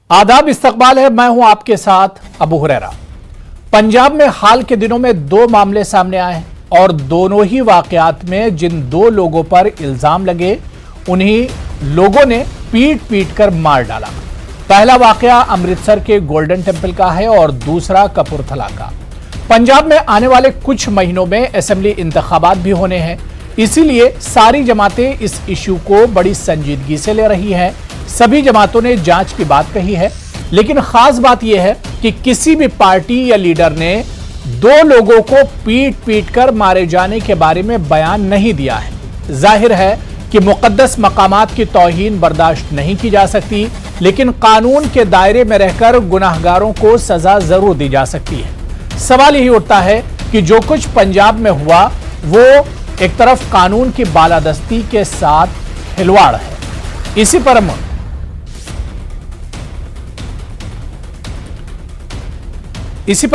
आदाब, इस्तकबाल है। मैं हूं आपके साथ अबू हुरैरा। पंजाब में हाल के दिनों में दो मामले सामने आए हैं और दोनों ही वाकयात में जिन दो लोगों पर इल्जाम लगे उन्हीं लोगों ने पीट पीट कर मार डाला। पहला वाकया अमृतसर के गोल्डन टेंपल का है और दूसरा कपूरथला का। पंजाब में आने वाले कुछ महीनों में असेंबली इंतखाबात भी होने हैं, इसीलिए सारी जमातें इस इश्यू को बड़ी संजीदगी से ले रही हैं। सभी जमातों ने जांच की बात कही है, लेकिन खास बात यह है कि किसी भी पार्टी या लीडर ने दो लोगों को पीट पीट कर मारे जाने के बारे में बयान नहीं दिया है। जाहिर है कि मुकद्दस मकामात की तौहीन बर्दाश्त नहीं की जा सकती, लेकिन कानून के दायरे में रहकर गुनाहगारों को सजा जरूर दी जा सकती है। सवाल यही उठता है कि जो कुछ पंजाब में हुआ वो एक तरफ कानून की बालादस्ती के साथ खिलवाड़ है। इसी पर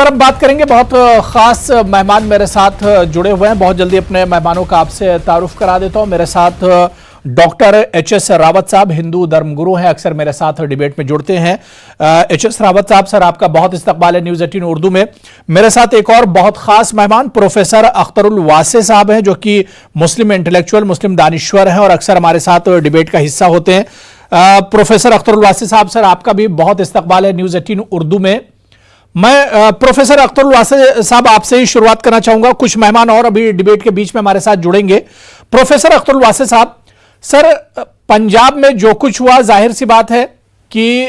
हम बात करेंगे। बहुत खास मेहमान मेरे साथ जुड़े हुए हैं। बहुत जल्दी अपने मेहमानों का आपसे तारुफ करा देता हूं। मेरे साथ डॉक्टर एच.एस. रावत साहब, हिंदू धर्मगुरु हैं, अक्सर मेरे साथ डिबेट में जुड़ते हैं। एच.एस. रावत साहब, सर आपका बहुत इस्तकबाल है न्यूज़ 18 उर्दू में। मेरे साथ एक और बहुत खास मेहमान प्रोफेसर अख्तरुल वासे साहब हैं, जो कि मुस्लिम इंटेलेक्चुअल, मुस्लिम दानिश्वर हैं और अक्सर हमारे साथ डिबेट का हिस्सा होते हैं। प्रोफेसर अख्तरुल वासे साहब, सर आपका भी बहुत इस्तकबाल है न्यूज़ 18 उर्दू में। मैं प्रोफेसर अख्तरुल वासे साहब आपसे ही शुरुआत करना चाहूंगा। कुछ मेहमान और अभी डिबेट के बीच में हमारे साथ जुड़ेंगे। प्रोफेसर अख्तरुल वासे साहब, सर पंजाब में जो कुछ हुआ, जाहिर सी बात है कि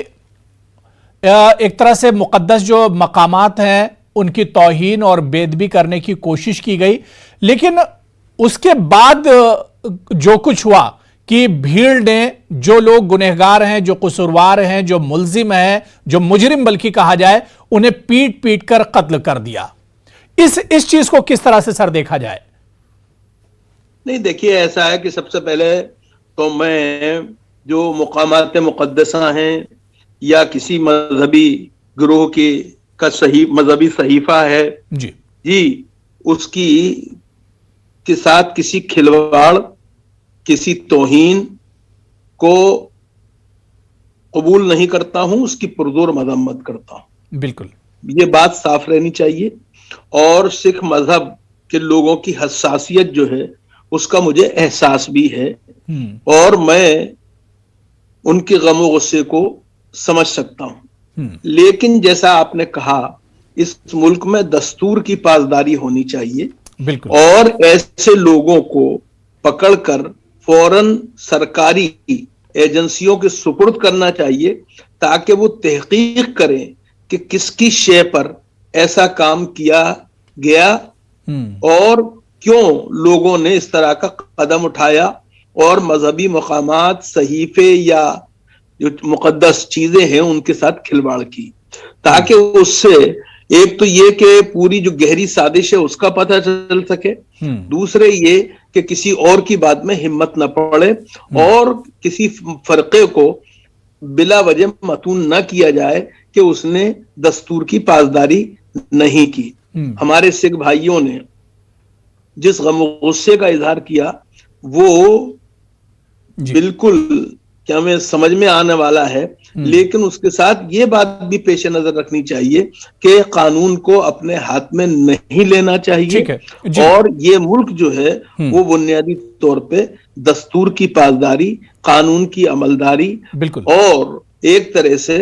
एक तरह से मुकद्दस जो मकामात हैं उनकी तौहीन और बेदबी करने की कोशिश की गई, लेकिन उसके बाद जो कुछ हुआ कि भीड़ ने जो लोग गुनहगार हैं, जो कसूरवार हैं, जो मुल्जिम हैं, जो मुजरिम बल्कि कहा जाए, उन्हें पीट पीट कर कत्ल कर दिया। इस चीज को किस तरह से सर देखा जाए? नहीं, देखिए ऐसा है कि सबसे पहले तो मैं जो मुकामात मुक़द्दसा हैं या किसी मजहबी गिरोह का सही मजहबी सहीफा है जी उसकी के साथ किसी खिलवाड़, किसी तौहीन को कबूल नहीं करता हूं, उसकी पुरजोर मजम्मत करता हूं। बिल्कुल, ये बात साफ रहनी चाहिए। और सिख मजहब के लोगों की हसासियत जो है उसका मुझे एहसास भी है और मैं उनके गमो गुस्से को समझ सकता हूं। लेकिन जैसा आपने कहा, इस मुल्क में दस्तूर की पासदारी होनी चाहिए। बिल्कुल। और ऐसे लोगों को पकड़कर फौरन सरकारी एजेंसियों के सुपुर्द करना चाहिए ताकि वो तहकीक करें कि किसकी शय पर ऐसा काम किया गया और क्यों लोगों ने इस तरह का कदम उठाया और मजहबी मकामात, सहीफे या जो मुकद्दस चीजें हैं उनके साथ खिलवाड़ की, ताकि उससे एक तो ये कि पूरी जो गहरी साजिश है उसका पता चल सके, दूसरे ये कि किसी और की बात में हिम्मत न पड़े और किसी फरके को बिला वजह मतून न किया जाए कि उसने दस्तूर की पासदारी नहीं की। हमारे सिख भाइयों ने जिस गम गुस्से का इजहार किया वो बिल्कुल क्या हमें समझ में आने वाला है, लेकिन उसके साथ ये बात भी पेश नजर रखनी चाहिए कि कानून को अपने हाथ में नहीं लेना चाहिए और ये मुल्क जो है वो बुनियादी तौर पे दस्तूर की पासदारी, कानून की अमलदारी और एक तरह से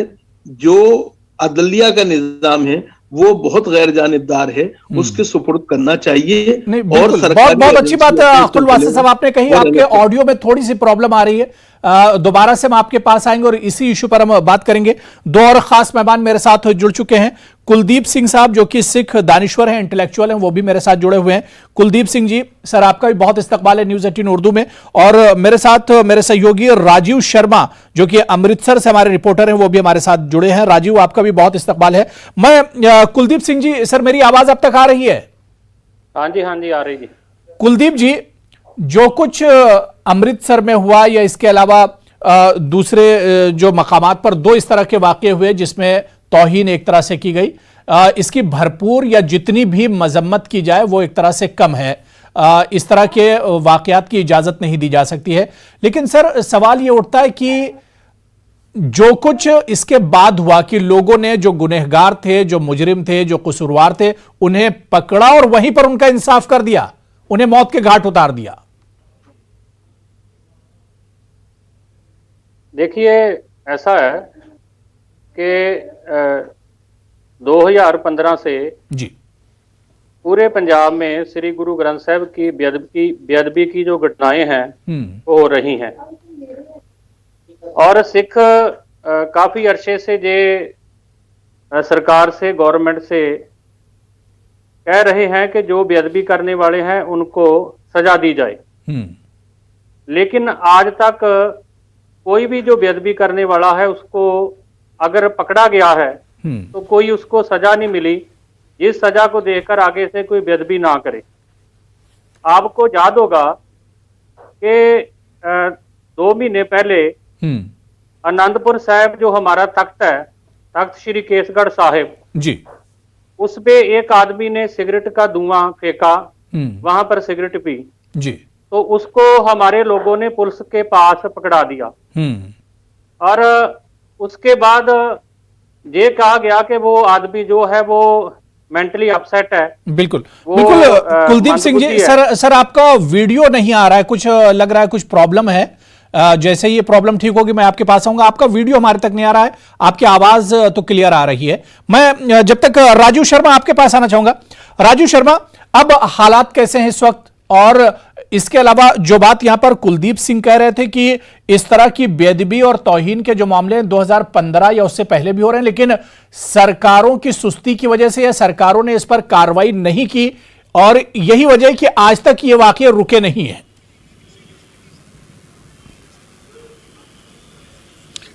जो अदलिया का निजाम है वो बहुत गैर जानिबदार है, उसके सुपुर्द करना चाहिए। और बहुत अच्छी बात है अख्तरुल वासे साहब आपने कही। आपके ऑडियो में थोड़ी सी प्रॉब्लम आ रही है, दोबारा से हम आपके पास आएंगे और इसी इशू पर हम बात करेंगे। दो और खास मेहमान मेरे साथ जुड़ चुके हैं। कुलदीप सिंह साहब, जो कि सिख दानिश्वर हैं, इंटेलेक्चुअल हैं, वो भी मेरे साथ जुड़े हुए हैं। कुलदीप सिंह जी, सर आपका भी बहुत इस्तकबाल है न्यूज़ 18 उर्दू में। और मेरे साथ मेरे सहयोगी राजीव शर्मा, जो कि अमृतसर से हमारे रिपोर्टर हैं, वो भी हमारे साथ जुड़े हैं। राजीव, आपका भी बहुत इस्तकबाल है। मैं कुलदीप सिंह जी, सर मेरी आवाज अब तक आ रही है? हाँ जी आ रही जी। कुलदीप जी, जो कुछ अमृतसर में हुआ या इसके अलावा दूसरे जो मकामात पर दो इस तरह के वाकये हुए जिसमें तौहीन एक तरह से की गई, इसकी भरपूर या जितनी भी मजम्मत की जाए वो एक तरह से कम है। इस तरह के वाकयात की इजाजत नहीं दी जा सकती है। लेकिन सर सवाल ये उठता है कि जो कुछ इसके बाद हुआ कि लोगों ने, जो गुनहगार थे, जो मुजरिम थे, जो कसूरवार थे, उन्हें पकड़ा और वहीं पर उनका इंसाफ कर दिया, उन्हें मौत के घाट उतार दिया। देखिए, ऐसा है कि 2015 से जी पूरे पंजाब में श्री गुरु ग्रंथ साहिब की बेअदबी की जो घटनाएं हैं वो हो रही हैं, और सिख काफी अरसे से सरकार से, गवर्नमेंट से कह रहे हैं कि जो बेअदबी करने वाले हैं उनको सजा दी जाए। लेकिन आज तक कोई भी जो बेअदबी करने वाला है उसको अगर पकड़ा गया है तो कोई उसको सजा नहीं मिली, जिस सजा को देखकर आगे से कोई बेअदबी ना करे। आपको याद होगा कि 2 महीने पहले आनंदपुर साहिब जो हमारा तख्त है, तख्त श्री केसगढ़ साहिब जी, उस पे एक आदमी ने सिगरेट का धुआं फेंका, वहां पर सिगरेट पी जी, तो उसको हमारे लोगों ने पुलिस के पास पकड़ा दिया। और उसके बाद ये कहा गया कि वो आदमी जो है वो मेंटली अपसेट है। बिल्कुल बिल्कुल। कुलदीप सिंह जी, सर आपका वीडियो नहीं आ रहा है, कुछ लग रहा है कुछ प्रॉब्लम है। जैसे ही ये प्रॉब्लम ठीक होगी मैं आपके पास आऊंगा। आपका वीडियो हमारे तक नहीं आ रहा है, आपकी आवाज तो क्लियर आ रही है। मैं जब तक राजू शर्मा आपके पास आना चाहूंगा। राजू शर्मा, अब हालात कैसे हैं इस वक्त? और इसके अलावा जो बात यहां पर कुलदीप सिंह कह रहे थे कि इस तरह की बेअदबी और तौहीन के जो मामले 2015 या उससे पहले भी हो रहे हैं, लेकिन सरकारों की सुस्ती की वजह से या सरकारों ने इस पर कार्रवाई नहीं की, और यही वजह है कि आज तक ये वाकये रुके नहीं है।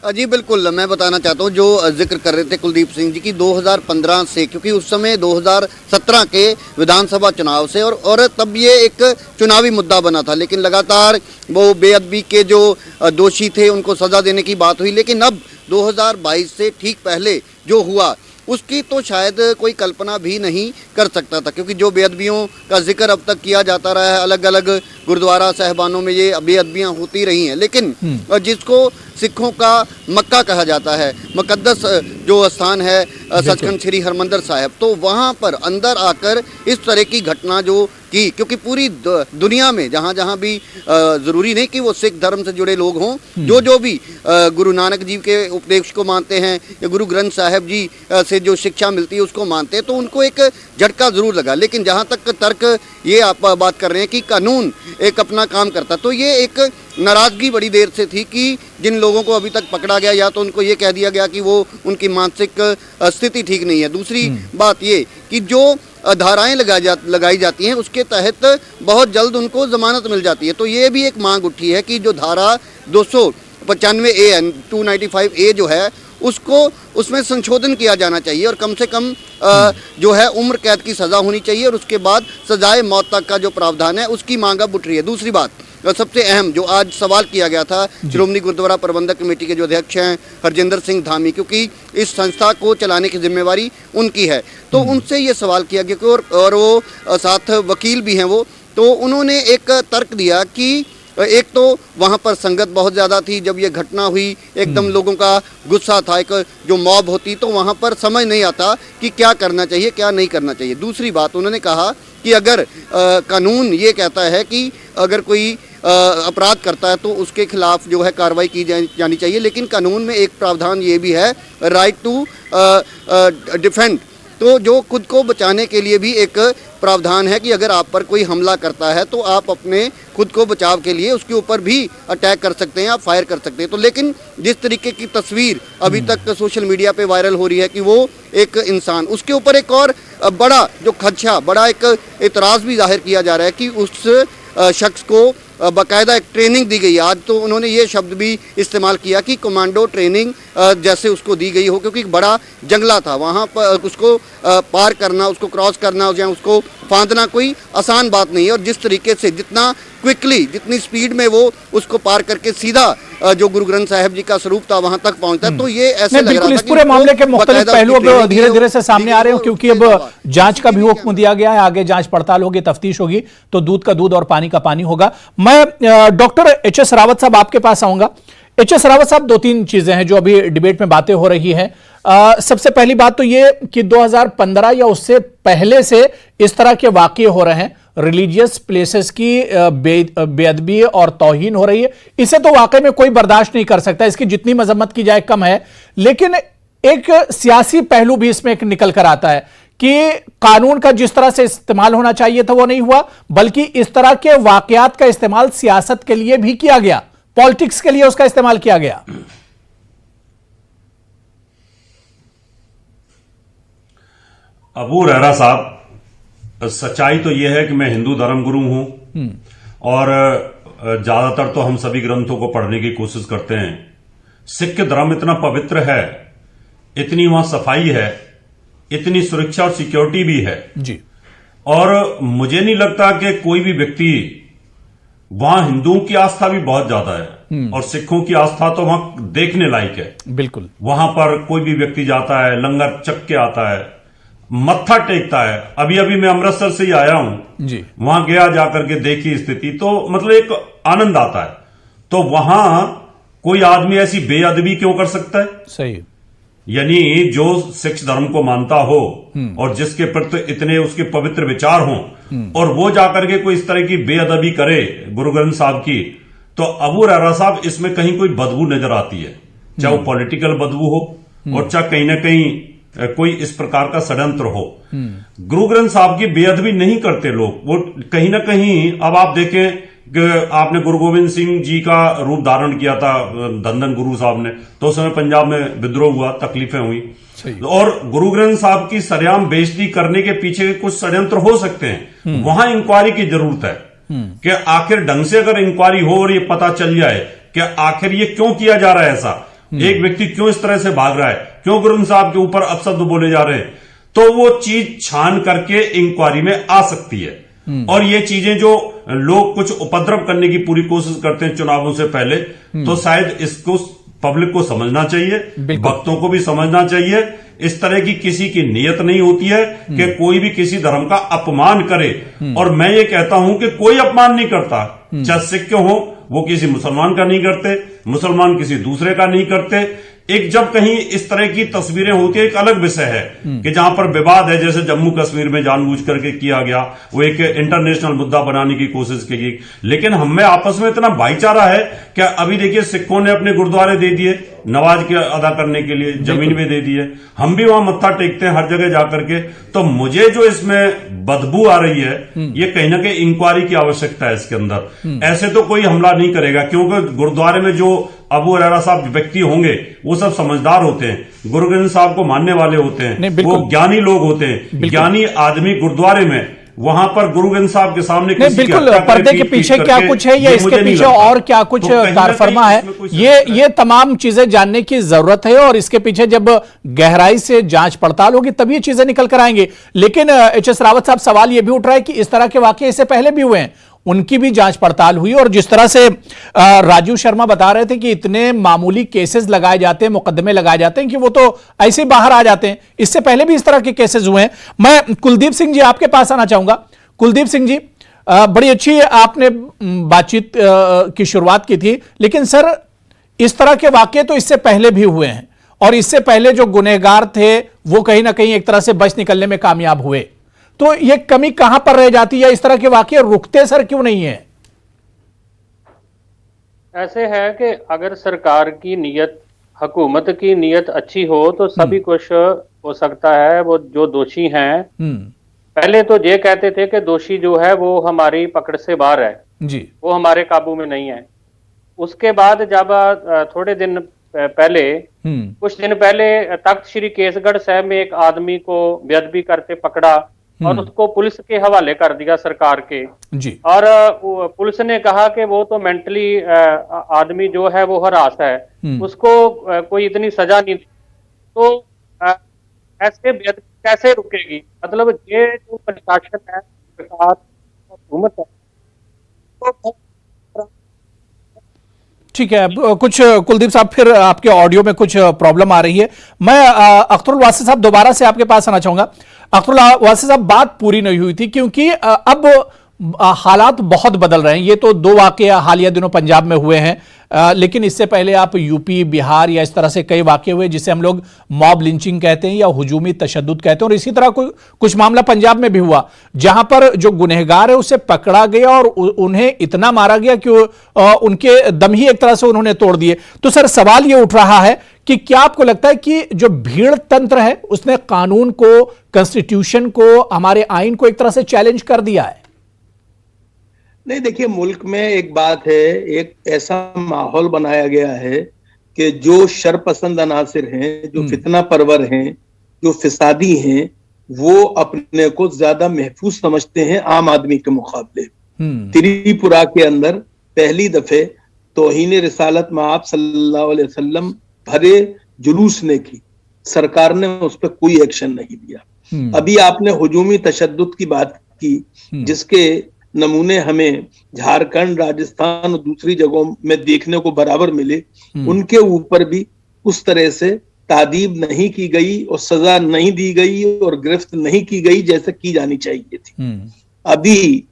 जी बिल्कुल, मैं बताना चाहता हूँ जो जिक्र कर रहे थे कुलदीप सिंह जी की 2015 से, क्योंकि उस समय 2017 के विधानसभा चुनाव से और तब ये एक चुनावी मुद्दा बना था, लेकिन लगातार वो बेअदबी के जो दोषी थे उनको सज़ा देने की बात हुई। लेकिन अब 2022 से ठीक पहले जो हुआ उसकी तो शायद कोई कल्पना भी नहीं कर सकता था, क्योंकि जो बेअदबियों का जिक्र अब तक किया जाता रहा है, अलग अलग गुरुद्वारा साहिबानों में ये बेअदबियाँ होती रही हैं, लेकिन जिसको सिखों का मक्का कहा जाता है, मुकद्दस जो स्थान है सचखंड श्री हरमंदिर साहिब, तो वहाँ पर अंदर आकर इस तरह की घटना जो की, क्योंकि पूरी दुनिया में जहाँ जहाँ भी ज़रूरी नहीं कि वो सिख धर्म से जुड़े लोग हों, जो भी गुरु नानक जी के उपदेश को मानते हैं या गुरु ग्रंथ साहिब जी से जो शिक्षा मिलती है उसको मानते हैं, तो उनको एक झटका ज़रूर लगा। लेकिन जहाँ तक तर्क ये आप बात कर रहे हैं कि कानून एक अपना काम करता, तो ये एक नाराज़गी बड़ी देर से थी कि जिन लोगों को अभी तक पकड़ा गया या तो उनको ये कह दिया गया कि वो उनकी मानसिक स्थिति ठीक नहीं है। दूसरी बात ये कि जो धाराएं लगाई जाती हैं उसके तहत बहुत जल्द उनको ज़मानत मिल जाती है। तो ये भी एक मांग उठी है कि जो धारा 295A 295A जो है उसको उसमें संशोधन किया जाना चाहिए और कम से कम जो है उम्र कैद की सज़ा होनी चाहिए और उसके बाद सजाए मौत तक का जो प्रावधान है उसकी मांग अब उठ रही है। दूसरी बात, सबसे अहम जो आज सवाल किया गया था श्रोमणी गुरुद्वारा प्रबंधक कमेटी के जो अध्यक्ष हैं हरजिंदर सिंह धामी, क्योंकि इस संस्था को चलाने की जिम्मेवारी उनकी है, तो उनसे ये सवाल किया गया और वो साथ वकील भी हैं वो, तो उन्होंने एक तर्क दिया कि एक तो वहाँ पर संगत बहुत ज़्यादा थी जब ये घटना हुई, एकदम लोगों का गुस्सा था, एक जो मॉब होती तो वहाँ पर समझ नहीं आता कि क्या करना चाहिए क्या नहीं करना चाहिए। दूसरी बात उन्होंने कहा कि अगर कानून ये कहता है कि अगर कोई अपराध करता है तो उसके खिलाफ जो है कार्रवाई की जानी चाहिए, लेकिन कानून में एक प्रावधान ये भी है राइट टू डिफेंड, तो जो खुद को बचाने के लिए भी एक प्रावधान है कि अगर आप पर कोई हमला करता है तो आप अपने खुद को बचाव के लिए उसके ऊपर भी अटैक कर सकते हैं, आप फायर कर सकते हैं। तो लेकिन जिस तरीके की तस्वीर अभी तक सोशल मीडिया पे वायरल हो रही है कि वो एक इंसान, उसके ऊपर एक और बड़ा जो खदशा, बड़ा एक एतराज़ भी जाहिर किया जा रहा है कि उस शख्स को बाकायदा एक ट्रेनिंग दी गई। आज तो उन्होंने ये शब्द भी इस्तेमाल किया कि कमांडो ट्रेनिंग जैसे उसको दी गई हो, क्योंकि बड़ा जंगला था वहाँ पर, उसको पार करना, उसको क्रॉस करना या उसको फांदना कोई आसान बात नहीं है। और जिस तरीके से जितना क्विकली, जितनी स्पीड में वो उसको पार करके सीधा जो गुरु ग्रंथ साहिब जी का स्वरूप था वहां तक पहुंचता, तो ये ऐसे लग रहा था इस पूरे मामले के मुख्तलिफ पहलू अब धीरे धीरे से सामने आ रहे हैं, क्योंकि अब जांच का भी हुक्म दिया गया है, आगे जांच पड़ताल होगी, तफ्तीश होगी, तो दूध का दूध और पानी का पानी होगा। मैं डॉक्टर HS रावत साहब आपके पास आऊंगा। एच.एस. रावत साहब, दो तीन चीजें हैं जो अभी डिबेट में बातें हो रही हैं। सबसे पहली बात तो ये कि 2015 या उससे पहले से इस तरह के वाकये हो रहे हैं, रिलीजियस प्लेसेस की बेअदबी और तौहीन हो रही है। इसे तो वाकई में कोई बर्दाश्त नहीं कर सकता, इसकी जितनी मजम्मत की जाए कम है। लेकिन एक सियासी पहलू भी इसमें एक निकल कर आता है कि कानून का जिस तरह से इस्तेमाल होना चाहिए था वो नहीं हुआ, बल्कि इस तरह के वाकयात का इस्तेमाल सियासत के लिए भी किया गया, पॉलिटिक्स के लिए उसका इस्तेमाल किया गया। अबू रहरा साहब, सच्चाई तो यह है कि मैं हिंदू धर्मगुरु हूं और ज्यादातर तो हम सभी ग्रंथों को पढ़ने की कोशिश करते हैं। सिख धर्म इतना पवित्र है, इतनी वहां सफाई है, इतनी सुरक्षा और सिक्योरिटी भी है जी। और मुझे नहीं लगता कि कोई भी व्यक्ति, वहां हिंदुओं की आस्था भी बहुत ज्यादा है और सिखों की आस्था तो वहां देखने लायक है। बिल्कुल, वहां पर कोई भी व्यक्ति जाता है, लंगर चख के आता है, मत्था टेकता है। अभी अभी मैं अमृतसर से ही आया हूं जी। वहां गया जाकर के देखी स्थिति, तो मतलब एक आनंद आता है। तो वहां कोई आदमी ऐसी बेअदबी क्यों कर सकता है? सही। यानी जो सिख धर्म को मानता हो और जिसके प्रति इतने उसके पवित्र विचार हों और वो जाकर के कोई इस तरह की बेअदबी करे गुरु ग्रंथ साहब की, तो अबू रहरा साहब इसमें कहीं कोई बदबू नजर आती है, चाहे वो पॉलिटिकल बदबू हो और चाहे कहीं ना कहीं कोई इस प्रकार का षड्यंत्र हो। गुरु ग्रंथ साहब की बेअदबी नहीं करते लोग, वो कहीं ना कहीं, अब आप देखें कि आपने गुरु गोविंद सिंह जी का रूप धारण किया था धन गुरु साहब ने, तो उस समय पंजाब में विद्रोह हुआ, तकलीफें हुई, और गुरु ग्रंथ साहब की सरेआम बेइज्जती करने के पीछे कुछ षड्यंत्र हो सकते हैं। वहां इंक्वायरी की जरूरत है कि आखिर ढंग से अगर इंक्वायरी हो और ये पता चल जाए कि आखिर ये क्यों किया जा रहा है, ऐसा एक व्यक्ति क्यों इस तरह से भाग रहा है, क्यों गुरु ग्रंथ साहब के ऊपर अपशब्द बोले जा रहे हैं, तो वो चीज छान करके इंक्वायरी में आ सकती है। और ये चीजें जो लोग कुछ उपद्रव करने की पूरी कोशिश करते हैं चुनावों से पहले, तो शायद इसको पब्लिक को समझना चाहिए, भक्तों को भी समझना चाहिए। इस तरह की किसी की नीयत नहीं होती है कि कोई भी किसी धर्म का अपमान करे। और मैं ये कहता हूं कि कोई अपमान नहीं करता, चाहे सिख हो, वो किसी मुसलमान का नहीं करते, मुसलमान किसी दूसरे का नहीं करते। एक जब कहीं इस तरह की तस्वीरें होती है, एक अलग विषय है कि जहां पर विवाद है, जैसे जम्मू कश्मीर में जानबूझ करके किया गया, वो एक इंटरनेशनल मुद्दा बनाने की कोशिश की गई। लेकिन हमें आपस में इतना भाईचारा है कि अभी देखिए सिखों ने अपने गुरुद्वारे दे दिए नमाज के अदा करने के लिए, जमीन भी दे दी है, हम भी वहां मत्था टेकते हैं हर जगह जाकर के। तो मुझे जो इसमें बदबू आ रही है, ये कहीं ना कहीं इंक्वायरी की आवश्यकता है इसके अंदर। ऐसे तो कोई हमला नहीं करेगा, क्योंकि गुरुद्वारे में जो अबू रहरा साहब व्यक्ति होंगे वो सब समझदार होते हैं, गुरु ग्रंथ साहब को मानने वाले होते हैं, वो ज्ञानी लोग होते हैं। ज्ञानी आदमी गुरुद्वारे में वहां पर गुरु ग्रंथ साहब के सामने नहीं, बिल्कुल पर्दे के पीछे क्या कुछ है या इसके पीछे और क्या कुछ कारफरमा है, ये तमाम चीजें जानने की जरूरत है। और इसके पीछे जब गहराई से जांच पड़ताल होगी तब ये चीजें निकल कर आएंगी। लेकिन एच.एस. रावत साहब, सवाल यह भी उठ रहा है कि इस तरह के वाकये इससे पहले भी हुए हैं, उनकी भी जांच पड़ताल हुई। और जिस तरह से राजू शर्मा बता रहे थे कि इतने मामूली केसेस लगाए जाते हैं, मुकदमे लगाए जाते हैं कि वो तो ऐसे ही बाहर आ जाते हैं। इससे पहले भी इस तरह के केसेस हुए हैं। मैं कुलदीप सिंह जी आपके पास आना चाहूंगा। कुलदीप सिंह जी, बड़ी अच्छी आपने बातचीत की शुरुआत की थी, लेकिन सर इस तरह के वाकये तो इससे पहले भी हुए हैं और इससे पहले जो गुनहगार थे वो कहीं ना कहीं एक तरह से बच निकलने में कामयाब हुए। तो ये कमी कहां पर रह जाती है? इस तरह के वाकये रुकते सर क्यों नहीं है? ऐसे है कि अगर सरकार की नीयत, हुकूमत की नीयत अच्छी हो तो सभी कुछ हो सकता है। वो जो दोषी हैं, पहले तो ये कहते थे कि दोषी जो है वो हमारी पकड़ से बाहर है जी, वो हमारे काबू में नहीं है। उसके बाद जब थोड़े दिन पहले, कुछ दिन पहले तख्त श्री केसगढ़ साहब में एक आदमी को बेअदबी करते पकड़ा और उसको पुलिस के हवाले कर दिया सरकार के जी। और पुलिस ने कहा कि वो तो मेंटली आदमी जो है वो हरास है, उसको कोई इतनी सजा नहीं दी। तो ऐसे बेअदबी कैसे रुकेगी? मतलब ये जो प्रशासन है, सरकार, हुकूमत है, तो ठीक है। कुछ कुलदीप साहब, फिर आपके ऑडियो में कुछ प्रॉब्लम आ रही है। मैं अख्तरुल वासी साहब दोबारा से आपके पास आना चाहूंगा। अख्तरुल वासी साहब, बात पूरी नहीं हुई थी क्योंकि अब हालात बहुत बदल रहे हैं। ये तो 2 वाकये हालिया दिनों पंजाब में हुए हैं, लेकिन इससे पहले आप यूपी, बिहार या इस तरह से कई वाकये हुए जिसे हम लोग मॉब लिंचिंग कहते हैं या हुजूमी तशद्दुद कहते हैं। और इसी तरह कुछ मामला पंजाब में भी हुआ जहां पर जो गुनहगार है उसे पकड़ा गया और उन्हें इतना मारा गया कि उनके दम ही एक तरह से उन्होंने तोड़ दिए। तो सर, सवाल ये उठ रहा है कि क्या आपको लगता है कि जो भीड़ तंत्र है उसने कानून को, कॉन्स्टिट्यूशन को, हमारे आइन को एक तरह से चैलेंज कर दिया है? नहीं, देखिए, मुल्क में एक बात है, एक ऐसा माहौल बनाया गया है कि जो शरपसंद अनासिर हैं, जो फितना परवर हैं, जो फिसादी हैं, वो अपने को ज्यादा महफूज समझते हैं आम आदमी के मुकाबले। त्रिपुरा के अंदर पहली दफे तौहीन रिसालत में सल्लल्लाहु अलैहि वसल्लम भरे जुलूस ने की, सरकार ने उस पर कोई एक्शन नहीं लिया। अभी आपने हुजूमी तशद्दुद की बात की, जिसके नमूने हमें झारखंड, राजस्थान और दूसरी जगहों में देखने को बराबर मिले, उनके ऊपर भी उस तरह से तादीब नहीं की गई और सजा नहीं दी गई और गिरफ्त नहीं की गई जैसे की जानी चाहिए थी। अभी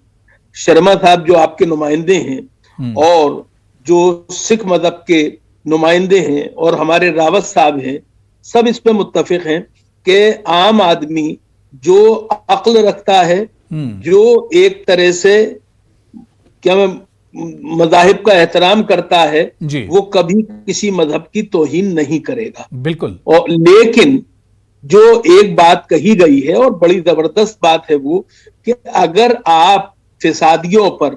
शर्मा साहब जो आपके नुमाइंदे हैं और जो सिख मजहब के नुमाइंदे हैं और हमारे रावत साहब हैं, सब इस पे मुत्तफिक हैं कि आम आदमी जो अक्ल रखता है, जो एक तरह से क्या मज़ाहिब का एहतराम करता है, वो कभी किसी मजहब की तौहीन नहीं करेगा। बिल्कुल। और लेकिन जो एक बात कही गई है और बड़ी जबरदस्त बात है वो कि अगर आप फिसादियों पर,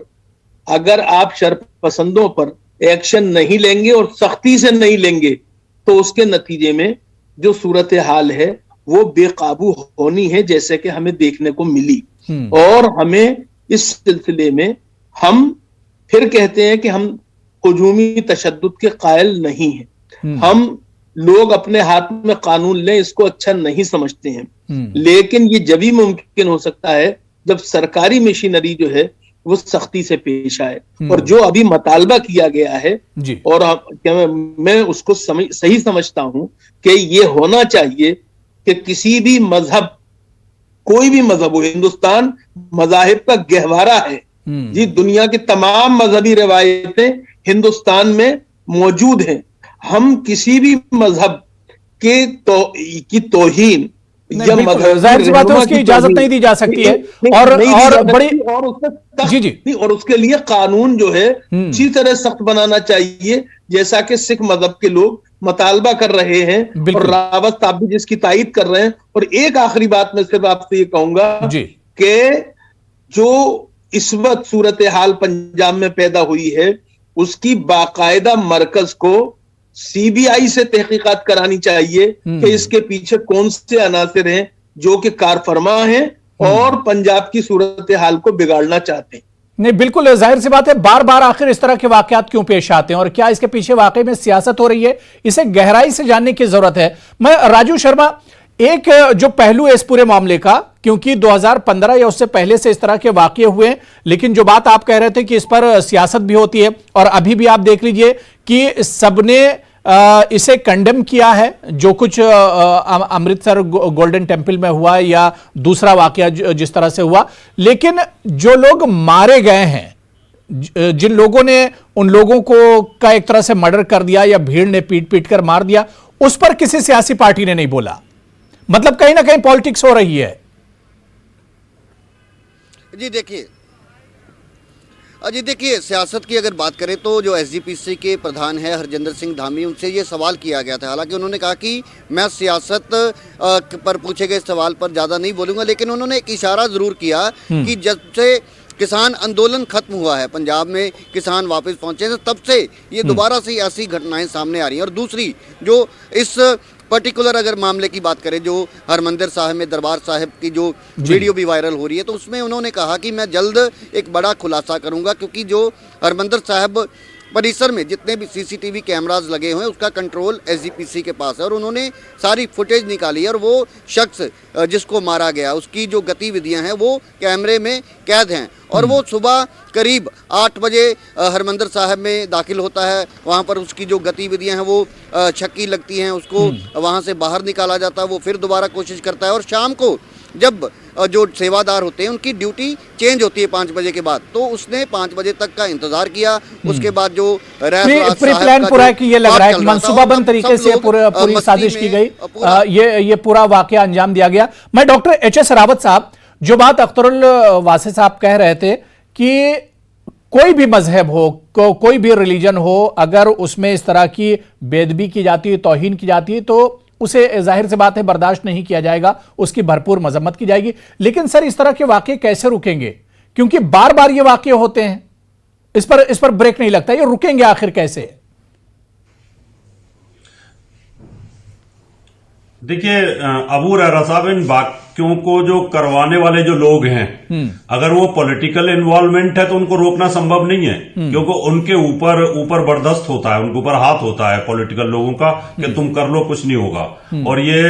अगर आप शरपसंदों पर एक्शन नहीं लेंगे और सख्ती से नहीं लेंगे तो उसके नतीजे में जो सूरत हाल है वो बेकाबू होनी है, जैसे कि हमें देखने को मिली। और हमें इस सिलसिले में हम फिर कहते हैं कि हम हुजूमी तशद्दुद के कायल नहीं हैं। हम लोग अपने हाथ में कानून लें इसको अच्छा नहीं समझते हैं, लेकिन ये जब ही मुमकिन हो सकता है जब सरकारी मशीनरी जो है वो सख्ती से पेश आए। और जो अभी मुतालबा किया गया है और मैं उसको सही समझता हूं कि ये होना चाहिए कि किसी भी मजहब, कोई भी मजहब हो, हिंदुस्तान मजाहिब का गहवारा है जी, दुनिया की तमाम मजहबी रवायतें हिंदुस्तान में मौजूद हैं। हम किसी भी मजहब की तौहीन या जाहिर सी बात है उसकी इजाजत नहीं दी जा सकती है और बड़ी और उसके लिए कानून जो है अच्छी तरह सख्त बनाना चाहिए, जैसा कि सिख मजहब के लोग मुतालबा कर रहे हैं और रावत साहब भी जिसकी तायद कर रहे हैं। और एक आखिरी बात मैं सिर्फ आपसे ये कहूंगा कि जो इस वक्त सूरत हाल पंजाब में पैदा हुई है उसकी बाकायदा मरकज को सीबीआई से तहकीकात करानी चाहिए कि इसके पीछे कौन से अनासिर हैं जो कि कारफरमा हैं और पंजाब की सूरत हाल को बिगाड़ना चाहते हैं। नहीं, बिल्कुल जाहिर सी बात है, बार बार आखिर इस तरह के वाकयात क्यों पेश आते हैं और क्या इसके पीछे वाकई में सियासत हो रही है, इसे गहराई से जानने की जरूरत है। मैं राजू शर्मा, एक जो पहलू है इस पूरे मामले का, क्योंकि 2015 या उससे पहले से इस तरह के वाकये हुए, लेकिन जो बात आप कह रहे थे कि इस पर सियासत भी होती है और अभी भी आप देख लीजिए कि सबने इसे कंडेम किया है, जो कुछ अमृतसर गोल्डन टेम्पल में हुआ या दूसरा वाकया जिस तरह से हुआ। लेकिन जो लोग मारे गए हैं, जिन लोगों ने उन लोगों को का एक तरह से मर्डर कर दिया या भीड़ ने पीट पीट कर मार दिया, उस पर किसी सियासी पार्टी ने नहीं बोला। मतलब कहीं ना कहीं पॉलिटिक्स हो रही है। जी देखिए, सियासत की अगर बात करें तो जो एसजीपीसी के प्रधान है हरजिंदर सिंह धामी, उनसे ये सवाल किया गया था। हालांकि उन्होंने कहा कि मैं सियासत पर पूछे गए सवाल पर ज़्यादा नहीं बोलूँगा, लेकिन उन्होंने एक इशारा ज़रूर किया कि जब से किसान आंदोलन खत्म हुआ है, पंजाब में किसान वापस पहुँचे हैं, तब से ये दोबारा से ऐसी घटनाएँ सामने आ रही हैं। और दूसरी जो इस पर्टिकुलर अगर मामले की बात करें, जो हरमंदिर साहिब में दरबार साहिब की जो वीडियो भी वायरल हो रही है, तो उसमें उन्होंने कहा कि मैं जल्द एक बड़ा खुलासा करूंगा, क्योंकि जो हरमंदिर साहिब परिसर में जितने भी सीसीटीवी कैमराज लगे हुए हैं उसका कंट्रोल एसजीपीसी के पास है और उन्होंने सारी फुटेज निकाली है और वो शख्स जिसको मारा गया उसकी जो गतिविधियां हैं वो कैमरे में कैद हैं। और वो सुबह करीब 8 बजे हरमंदिर साहिब में दाखिल होता है, वहाँ पर उसकी जो गतिविधियां हैं वो शक्की लगती हैं, उसको वहाँ से बाहर निकाला जाता है, वो फिर दोबारा कोशिश करता है और शाम को जब जो सेवादार होते हैं उनकी ड्यूटी चेंज होती है 5 बजे के बाद, तो उसने 5 बजे तक का इंतजार किया। उसके बाद जो प्री प्लान पूरा है कि ये लग रहा है कि मंसूबाबंद तरीके से पूरी साजिश की गई, ये पूरा वाकया अंजाम दिया गया। मैं डॉक्टर एचएस रावत साहब, जो बात अख्तरुल वासी साहब कह रहे थे कि कोई भी मजहब हो, कोई भी रिलीजन हो, अगर उसमें इस तरह की बेदबी की जाती है, तौहीन की जाती है, तो उसे जाहिर सी बात है बर्दाश्त नहीं किया जाएगा, उसकी भरपूर मजम्मत की जाएगी। लेकिन सर, इस तरह के वाकये कैसे रुकेंगे? क्योंकि बार बार ये वाकये होते हैं, इस पर ब्रेक नहीं लगता, ये रुकेंगे आखिर कैसे? देखिए अबू रहरा साहब, इन वाक्यों को जो करवाने वाले जो लोग हैं, अगर वो पॉलिटिकल इन्वॉल्वमेंट है तो उनको रोकना संभव नहीं है, क्योंकि उनके ऊपर बर्दाश्त होता है, उनके ऊपर हाथ होता है पॉलिटिकल लोगों का कि तुम कर लो, कुछ नहीं होगा। और ये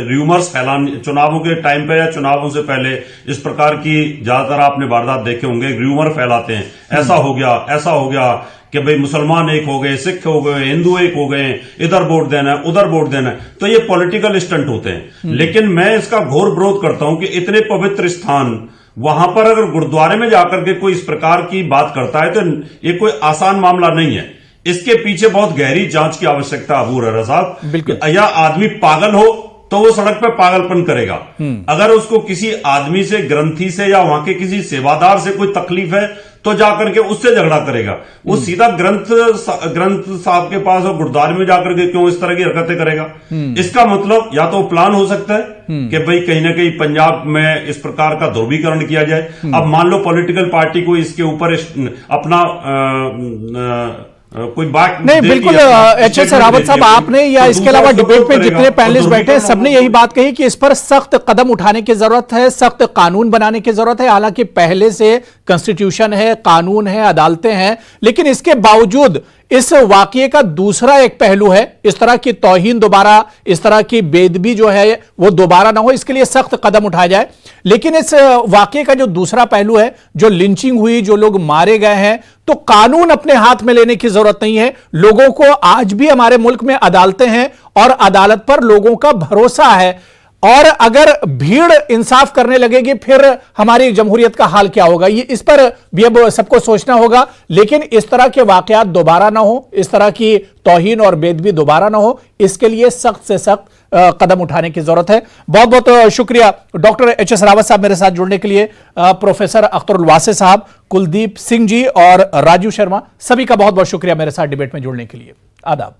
र्यूमर्स फैलाने, चुनावों के टाइम पे या चुनावों से पहले इस प्रकार की ज्यादातर आपने वारदात देखे होंगे, र्यूमर फैलाते हैं, ऐसा हो गया, ऐसा हो गया कि भाई मुसलमान एक हो गए, सिख हो गए, हिंदू एक हो गए, इधर वोट देना है, उधर वोट देना है, तो ये पॉलिटिकल स्टंट होते हैं। लेकिन मैं इसका घोर विरोध करता हूं कि इतने पवित्र स्थान, वहां पर अगर गुरुद्वारे में जाकर के कोई इस प्रकार की बात करता है तो ये कोई आसान मामला नहीं है। इसके पीछे बहुत गहरी जांच की आवश्यकता, अबू रहरा साहब। या आदमी पागल हो तो वो सड़क पे पागलपन करेगा, अगर उसको किसी आदमी से, ग्रंथी से या वहां के किसी सेवादार से कोई तकलीफ है तो जाकर के उससे झगड़ा करेगा। वो सीधा ग्रंथ साहब के पास और गुरुद्वारे में जाकर के क्यों इस तरह की हरकतें करेगा? इसका मतलब या तो प्लान हो सकता है कि भाई कहीं ना कहीं पंजाब में इस प्रकार का ध्रुवीकरण किया जाए। अब मान लो पॉलिटिकल पार्टी को इसके ऊपर अपना कोई बात नहीं, बिल्कुल एचएस रावत साहब, आपने या इसके अलावा डिबेट में जितने पैनलिस्ट बैठे हैं सबने यही बात कही कि इस पर सख्त कदम उठाने की जरूरत है, सख्त कानून बनाने की जरूरत है। हालांकि पहले से कॉन्स्टिट्यूशन है, कानून है, अदालतें हैं, लेकिन इसके बावजूद इस वाकये का दूसरा एक पहलू है, इस तरह की तौहीन दोबारा, इस तरह की बेदबी जो है वो दोबारा ना हो, इसके लिए सख्त कदम उठाया जाए। लेकिन इस वाकये का जो दूसरा पहलू है, जो लिंचिंग हुई, जो लोग मारे गए हैं, तो कानून अपने हाथ में लेने की जरूरत नहीं है। लोगों को आज भी हमारे मुल्क में अदालतें हैं और अदालत पर लोगों का भरोसा है, और अगर भीड़ इंसाफ करने लगेगी फिर हमारी जमहूरियत का हाल क्या होगा, ये इस पर भी अब सबको सोचना होगा। लेकिन इस तरह के वाकयात दोबारा ना हो, इस तरह की तौहीन और बेदबी दोबारा ना हो, इसके लिए सख्त से सख्त कदम उठाने की जरूरत है। बहुत बहुत शुक्रिया डॉक्टर एचएस रावत साहब मेरे साथ जुड़ने के लिए, प्रोफेसर अख्तरुल वासी साहब, कुलदीप सिंह जी और राजू शर्मा, सभी का बहुत बहुत शुक्रिया मेरे साथ डिबेट में जुड़ने के लिए। आदाब।